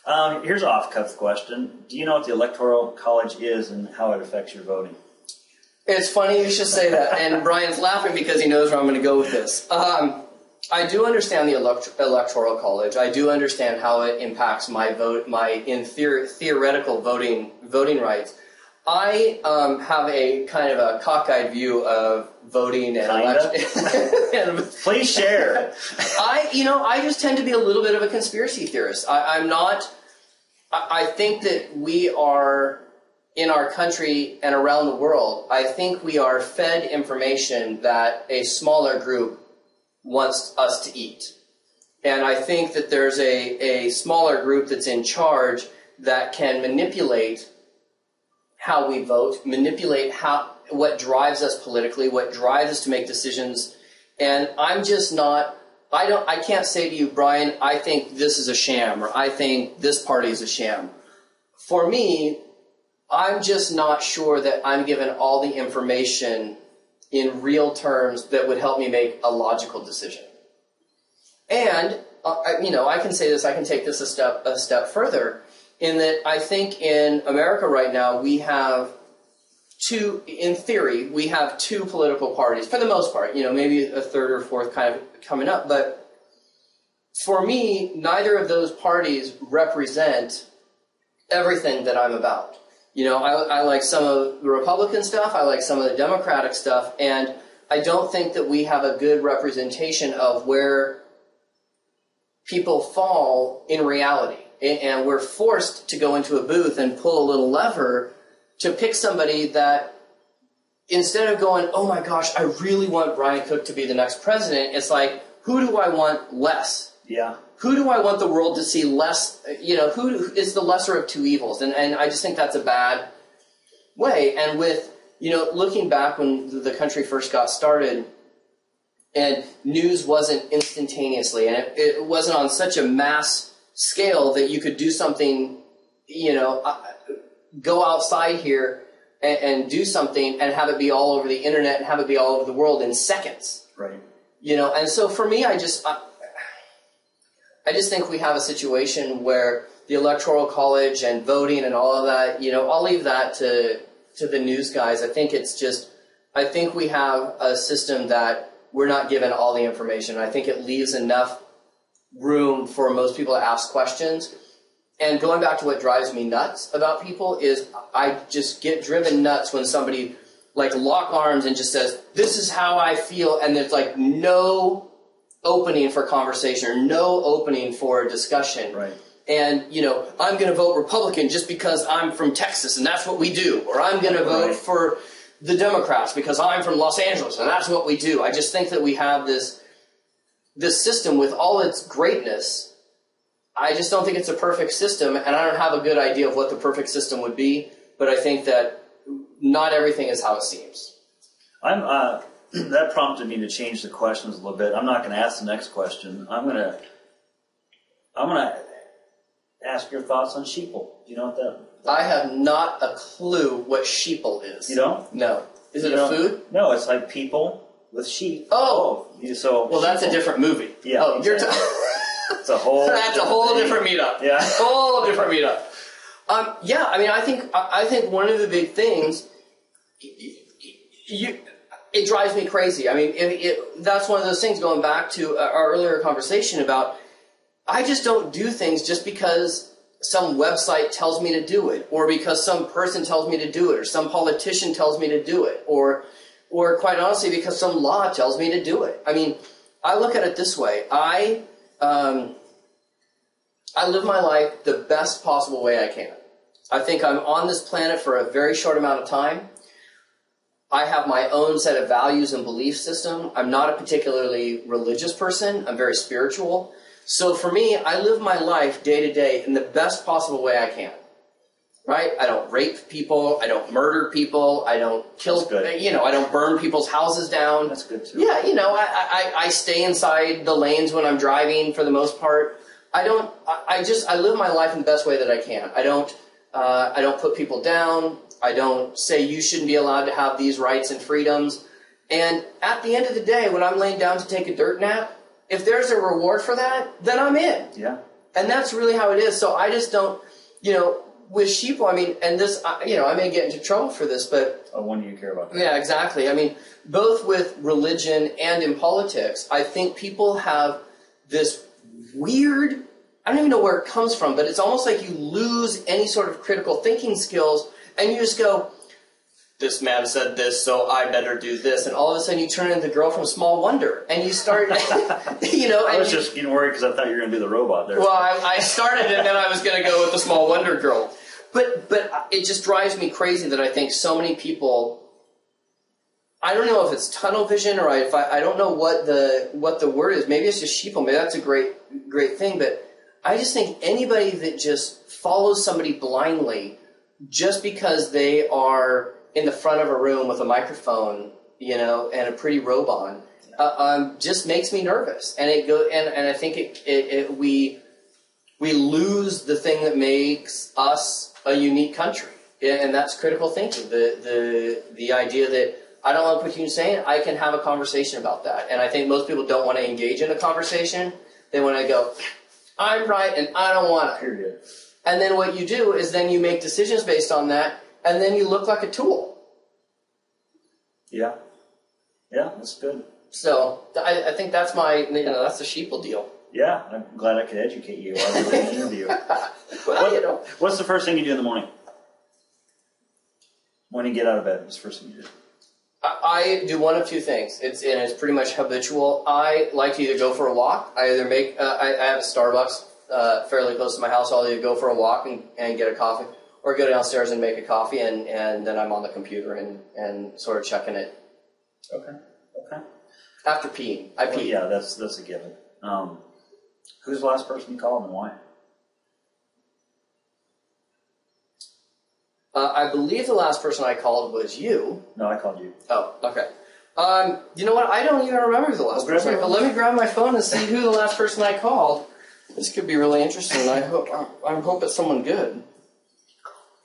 Here's an off-cuff question. Do you know what the Electoral College is and how it affects your voting? It's funny you should say that, and Brian's laughing because he knows where I'm going to go with this. I do understand the Electoral College. I do understand how it impacts my vote, theoretical voting rights. I have a kind of a cockeyed view of voting and election. Please share. I just tend to be a little bit of a conspiracy theorist. I'm not. I think that we are, in our country and around the world, I think we are fed information that a smaller group wants us to eat. And I think that there's a smaller group that's in charge that can manipulate how we vote, manipulate what drives us politically, what drives us to make decisions. And I'm just not, I can't say to you, Brian, I think this is a sham, or I think this party is a sham. For me, I'm just not sure that I'm given all the information in real terms that would help me make a logical decision. And, I can say this, I can take this a step further, in that I think in America right now we have in theory, we have two political parties, for the most part, maybe a third or fourth kind of coming up, but for me, neither of those parties represent everything that I'm about. I like some of the Republican stuff, I like some of the Democratic stuff, and I don't think that we have a good representation of where people fall in reality. And we're forced to go into a booth and pull a little lever to pick somebody that, instead of going, oh my gosh, I really want Brian Cook to be the next president, it's like, who do I want less? Yeah. Who do I want the world to see less? Who is the lesser of two evils? And I just think that's a bad way. And with, looking back when the country first got started, and news wasn't instantaneously, and it wasn't on such a mass scale that you could do something, go outside here and do something and have it be all over the internet and have it be all over the world in seconds. Right. And so for me, I just think we have a situation where the Electoral College and voting and all of that, I'll leave that to the news guys. I think we have a system that we're not given all the information. I think it leaves enough room for most people to ask questions. And going back to what drives me nuts about people is I just get driven nuts when somebody lock arms and just says, this is how I feel, and there's no opening for conversation or no opening for discussion. Right. And, I'm going to vote Republican just because I'm from Texas and that's what we do. Or I'm going to vote for the Democrats because I'm from Los Angeles and that's what we do. I just think that we have this system with all its greatness. I just don't think it's a perfect system, and I don't have a good idea of what the perfect system would be, but I think that not everything is how it seems. That prompted me to change the questions a little bit. I'm not going to ask the next question. I'm going to ask your thoughts on sheeple. Do you know what that? I have not a clue what sheeple is. You don't? No. Is it a food? No, it's like people with sheep. Oh. Well, that's a different movie. Yeah. Oh, you're it's a whole. That's a whole different meetup. Yeah. Whole different meetup. I think one of the big things, it drives me crazy. That's one of those things, going back to our earlier conversation about, I just don't do things just because some website tells me to do it, or because some person tells me to do it, or some politician tells me to do it, or quite honestly, because some law tells me to do it. I look at it this way. I live my life the best possible way I can. I think I'm on this planet for a very short amount of time. I have my own set of values and belief system. I'm not a particularly religious person. I'm very spiritual. So for me, I live my life day to day in the best possible way I can. Right? I don't rape people. I don't murder people. I don't kill. I don't burn people's houses down. That's good too. Yeah, I stay inside the lanes when I'm driving for the most part. I live my life in the best way that I can. I don't put people down. I don't say you shouldn't be allowed to have these rights and freedoms. And at the end of the day, when I'm laying down to take a dirt nap, if there's a reward for that, then I'm in. Yeah. And that's really how it is. So I just don't, with sheeple, I mean, and this, I may get into trouble for this, but... Oh, when do you care about that? Yeah, exactly. I mean, both with religion and in politics, I think people have this weird, I don't even know where it comes from, but it's almost like you lose any sort of critical thinking skills, and you just go, this man said this, so I better do this. And all of a sudden you turn into the girl from Small Wonder. And you start, I was just getting worried because I thought you were going to do the robot there. Well, I started and then I was going to go with the Small Wonder girl. But it just drives me crazy that I think so many people, I don't know if it's tunnel vision or I don't know what the word is. Maybe it's just sheeple. Maybe that's a great thing. But I just think anybody that just follows somebody blindly just because they are in the front of a room with a microphone, and a pretty robe on, just makes me nervous. And and I think we lose the thing that makes us a unique country, and that's critical thinking. The idea that I don't like what you're saying, I can have a conversation about that. And I think most people don't want to engage in a conversation. They want to go, I'm right, and I don't want to. Period. And then what you do is then you make decisions based on that. And then you look like a tool. Yeah. Yeah, that's good. So I think that's that's the sheeple deal. Yeah, I'm glad I could educate you while we were in the interview. What's the first thing you do in the morning? When you get out of bed, what's the first thing you do? I do one of two things. It's pretty much habitual. I like to either go for a walk. I either make I have a Starbucks fairly close to my house. I'll either go for a walk and get a coffee, or go downstairs and make a coffee, and then I'm on the computer and sort of checking it. Okay. After peeing. I pee. Yeah, that's a given. Who's the last person you called and why? I believe the last person I called was you. No, I called you. Oh, okay. You know what? I don't even remember who the last person I called. Let me grab my phone and see who the last person I called. This could be really interesting. I hope it's someone good.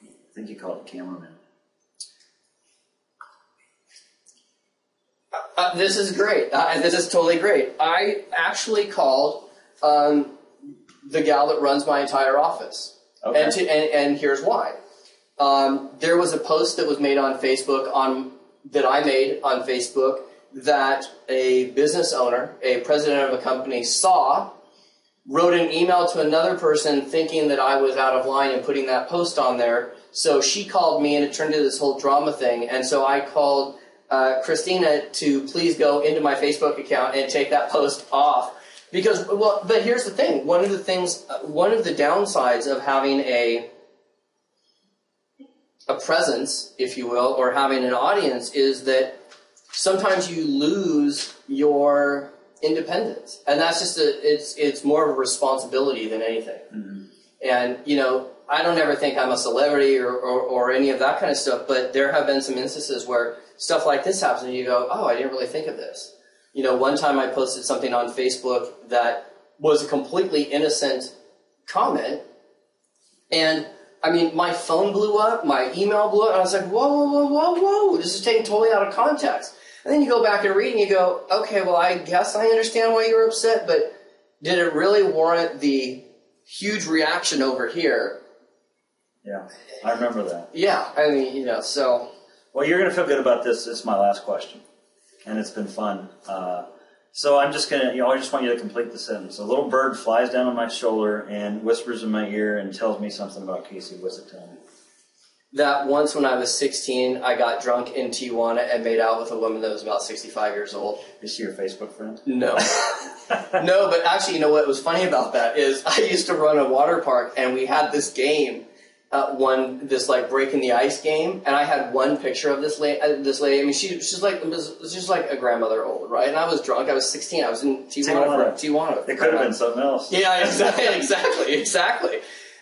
I think you called the cameraman. This is great. This is totally great. I actually called the gal that runs my entire office. Okay. And here's why. There was a post that was made on Facebook that I made on Facebook that a business owner, a president of a company, saw, wrote an email to another person thinking that I was out of line and putting that post on there. So she called me and it turned into this whole drama thing. And so I called Christina to please go into my Facebook account and take that post off. Because, but here's the thing. One of the downsides of having a presence, if you will, or having an audience is that sometimes you lose your independence. And that's just it's more of a responsibility than anything. Mm-hmm. And, I don't ever think I'm a celebrity or any of that kind of stuff, but there have been some instances where stuff like this happens and you go, oh, I didn't really think of this. One time I posted something on Facebook that was a completely innocent comment, and my phone blew up, my email blew up, and I was like, whoa, this is taken totally out of context. And then you go back and read and you go, okay, well, I guess I understand why you were upset, but did it really warrant the huge reaction over here? Yeah, I remember that. Yeah, so... Well, you're going to feel good about this. This is my last question, and it's been fun. So I'm just going to, I just want you to complete the sentence. A little bird flies down on my shoulder and whispers in my ear and tells me something about Casey. What's it telling me? That once when I was 16, I got drunk in Tijuana and made out with a woman that was about 65 years old. Is she your Facebook friend? No. No, but actually, what was funny about that is I used to run a water park, and we had this game, this breaking the ice game, and I had one picture of this lady. She's like a grandmother old, right? And I was drunk. I was 16. I was in Tijuana. It could have been something else. Yeah, exactly.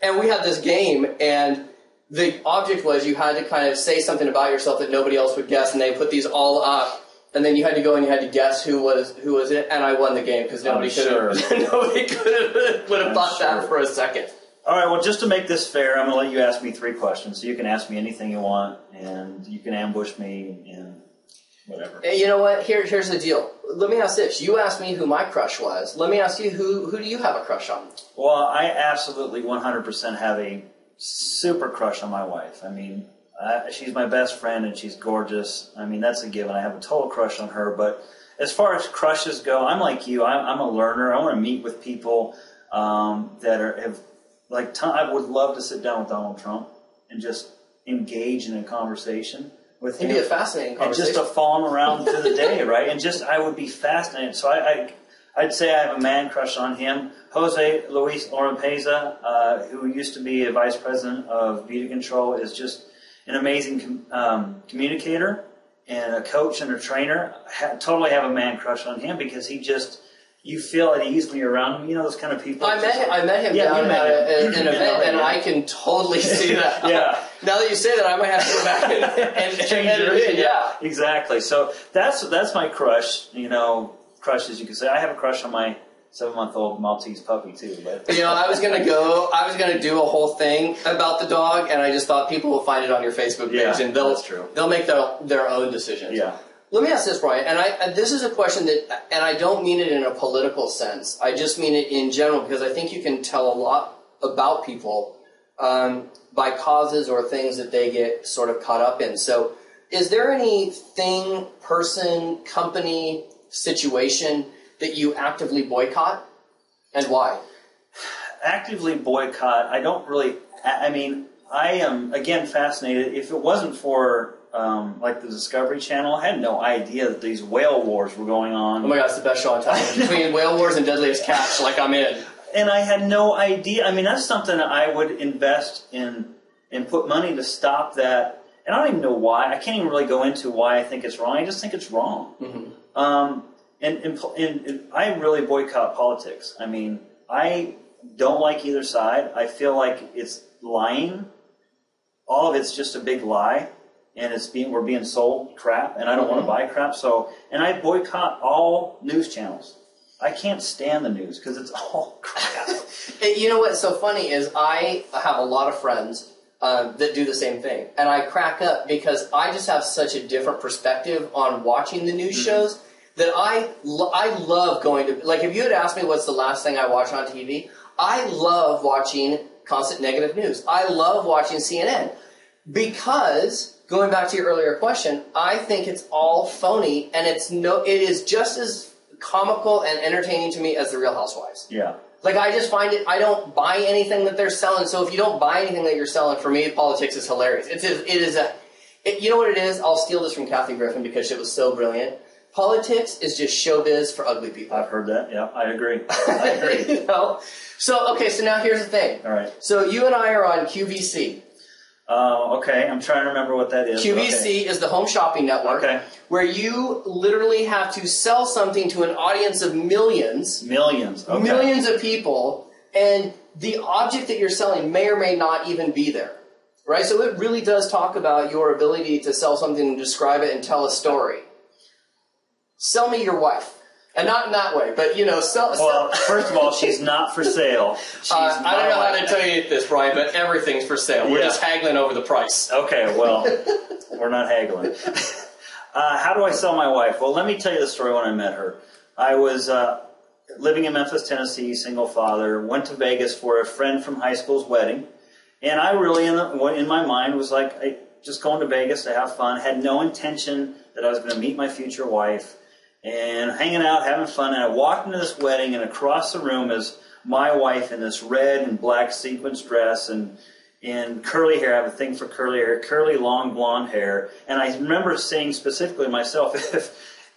And we had this game, and the object was you had to kind of say something about yourself that nobody else would guess, and they put these all up, and then you had to go and you had to guess who was it, and I won the game because nobody could have bought that for a second. All right, well, just to make this fair, I'm going to let you ask me 3 questions. So you can ask me anything you want, and you can ambush me, and whatever. You know what? Here's the deal. Let me ask this. You asked me who my crush was. Let me ask you, who do you have a crush on? Well, I absolutely 100% have a super crush on my wife. I mean, she's my best friend and she's gorgeous. I mean, that's a given. I have a total crush on her. But as far as crushes go, I'm like you. I'm a learner. I want to meet with people that I would love to sit down with Donald Trump and just engage in a conversation with him. It'd be a fascinating conversation. And just to follow him around through the day, right? And just, I would be fascinated. So I'd say I have a man crush on him. Jose Luis Oropeza, who used to be a vice president of beauty control, is just an amazing communicator and a coach and a trainer. Totally have a man crush on him because he just, you feel at ease when you're around him. You know those kind of people. I met him down at an event, and I can totally see that. Yeah. Now that you say that, I might have to go back and change it. Yeah. Exactly. So that's my crush. You know, crush as you could say. I have a crush on my 7-month-old Maltese puppy too. But you know, I was gonna do a whole thing about the dog, and I just thought people will find it on your Facebook page, and they'll make their own decisions. Yeah. Let me ask this, Brian, and this is a question that, and I don't mean it in a political sense. I just mean it in general because I think you can tell a lot about people by causes or things that they get sort of caught up in. So, is there anything, person, company, situation that you actively boycott, and why? Actively boycott, I don't really, I mean, I am, again, fascinated. If it wasn't for like the Discovery Channel, I had no idea that these whale wars were going on. Oh my God, it's the best show on television. Between Whale Wars and Deadliest Catch, like I'm in. And I had no idea. I mean, that's something that I would invest in and put money to stop that. And I don't even know why. I can't even really go into why I think it's wrong. I just think it's wrong. Mm-hmm. And I really boycott politics. I mean, I don't like either side. I feel like it's lying. All of it's just a big lie. And we're being sold crap, and I don't want to buy crap. So, and I boycott all news channels. I can't stand the news because it's all crap. You know what's so funny is I have a lot of friends that do the same thing, and I crack up because I just have such a different perspective on watching the news shows that I love going to. Like, if you had asked me what's the last thing I watch on TV, I love watching constant negative news. I love watching CNN because. Going back to your earlier question, I think it's all phony, and it is just as comical and entertaining to me as The Real Housewives. Yeah. Like, I just find it, I don't buy anything that they're selling, so if you don't buy anything that you're selling, for me, politics is hilarious. You know what it is? I'll steal this from Kathy Griffin because it was so brilliant. Politics is just showbiz for ugly people. I've heard that, yeah, I agree. I agree. You know? So, okay, so now here's the thing. All right. So you and I are on QVC. Okay, I'm trying to remember what that is. QVC is the home shopping network, where you literally have to sell something to an audience of millions. Millions, okay. Millions of people, and the object that you're selling may or may not even be there, right? So it really does talk about your ability to sell something and describe it and tell a story. Sell me your wife. And not in that way, but, you know, Well, first of all, she's not for sale. I don't know how to tell you this, Brian, but everything's for sale. We're just haggling over the price. Okay, well, we're not haggling. How do I sell my wife? Well, let me tell you the story when I met her. I was living in Memphis, Tennessee, single father, went to Vegas for a friend from high school's wedding, and I really, in my mind, was like, just going to Vegas to have fun, had no intention that I was going to meet my future wife, and hanging out, having fun, and I walked into this wedding, and across the room is my wife in this red and black sequins dress and curly hair. I have a thing for curly hair, curly, long, blonde hair. And I remember saying specifically to myself,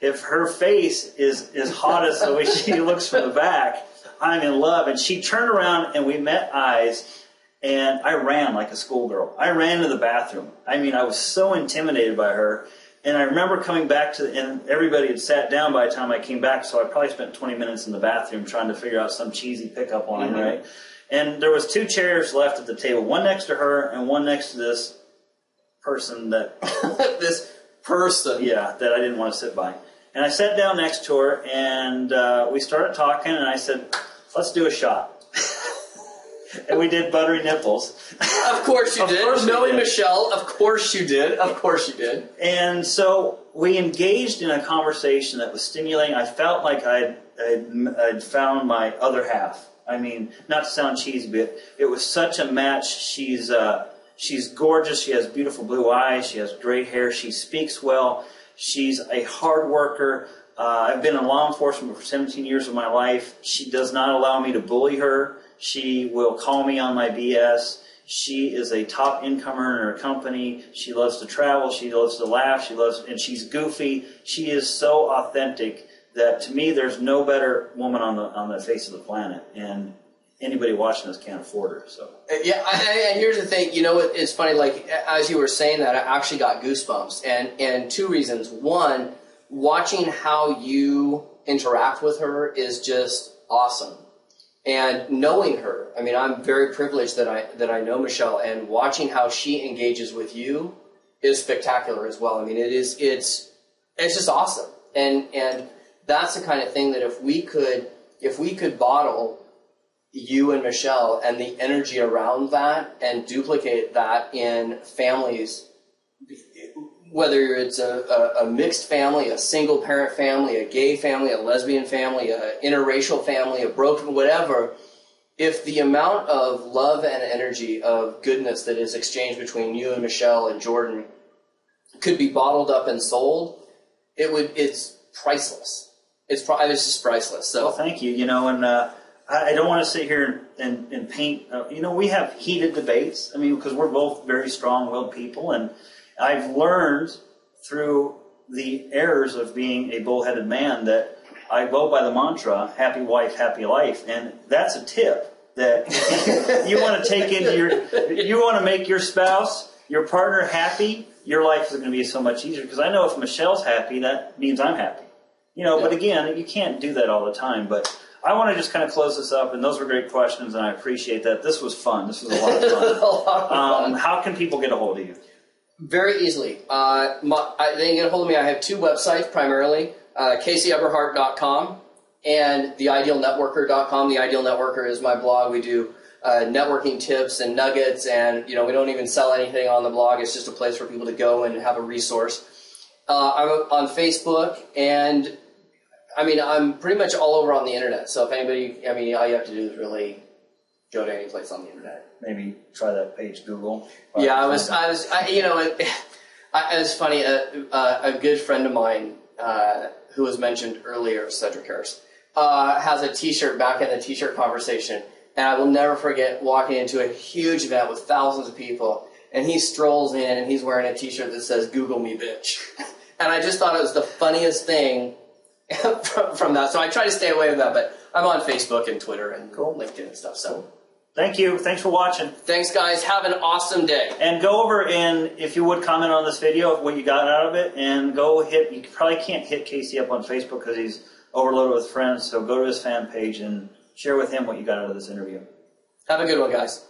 if her face is as hot as the way she looks from the back, I'm in love. And she turned around, and we met eyes, and I ran like a schoolgirl. I ran to the bathroom. I mean, I was so intimidated by her. And I remember coming back and everybody had sat down by the time I came back, so I probably spent 20 minutes in the bathroom trying to figure out some cheesy pickup line, right? And there was 2 chairs left at the table, one next to her and one next to this person that... This person? Yeah, that I didn't want to sit by. And I sat down next to her, and we started talking, and I said, let's do a shot. And we did buttery nipples. Of course you did. Knowing Michelle, of course you did. Of course you did. And so we engaged in a conversation that was stimulating. I felt like I'd found my other half. I mean, not to sound cheesy, but it was such a match. She's gorgeous. She has beautiful blue eyes. She has great hair. She speaks well. She's a hard worker. I've been in law enforcement for 17 years of my life. She does not allow me to bully her. She will call me on my BS. She is a top incomer in her company. She loves to travel. She loves to laugh. And she's goofy. She is so authentic that, to me, there's no better woman on the face of the planet. And anybody watching this can't afford her. So yeah, and here's the thing. You know, it's funny. Like, as you were saying that, I actually got goosebumps, and two reasons. One, watching how you interact with her is just awesome. And knowing her, I mean, I'm very privileged that I know Michelle, and watching how she engages with you is spectacular as well. I mean, it's just awesome, and that's the kind of thing that if we could bottle you and Michelle and the energy around that and duplicate that in families, whether it's a mixed family, a single parent family, a gay family, a lesbian family, an interracial family, a broken whatever, if the amount of love and energy of goodness that is exchanged between you and Michelle and Jordan could be bottled up and sold, it's priceless. It's just priceless. So, well, thank you. You know, and I don't want to sit here and paint. You know, we have heated debates. I mean, because we're both very strong-willed people, and I've learned through the errors of being a bullheaded man that I go by the mantra, happy wife, happy life. And that's a tip that you want to take into you want to make your spouse, your partner happy, your life is going to be so much easier. Because I know if Michelle's happy, that means I'm happy. You know, but again, you can't do that all the time. But I want to just kind of close this up, and those were great questions, and I appreciate that. This was fun. This was a lot of fun. A lot of fun. How can people get a hold of you? Very easily. They can get a hold of me. I have two websites primarily, CaseyEberhart.com and TheIdealNetworker.com. The Ideal Networker is my blog. We do networking tips and nuggets, and we don't even sell anything on the blog. It's just a place for people to go and have a resource. I'm on Facebook, and I'm pretty much all over on the internet. So if anybody, all you have to do is really go to any place on the internet. Maybe try that page, Google. Yeah, it was funny. A good friend of mine who was mentioned earlier, Cedric Harris, has a T-shirt back in the T-shirt conversation, and I will never forget walking into a huge event with thousands of people, and he strolls in and he's wearing a T-shirt that says "Google me, bitch," and I just thought it was the funniest thing from that. So I try to stay away from that, but I'm on Facebook and Twitter and LinkedIn and stuff. So. Thank you. Thanks for watching. Thanks, guys. Have an awesome day. And go over and, if you would, comment on this video of what you got out of it. And you probably can't hit Casey up on Facebook because he's overloaded with friends. So go to his fan page and share with him what you got out of this interview. Have a good one, guys.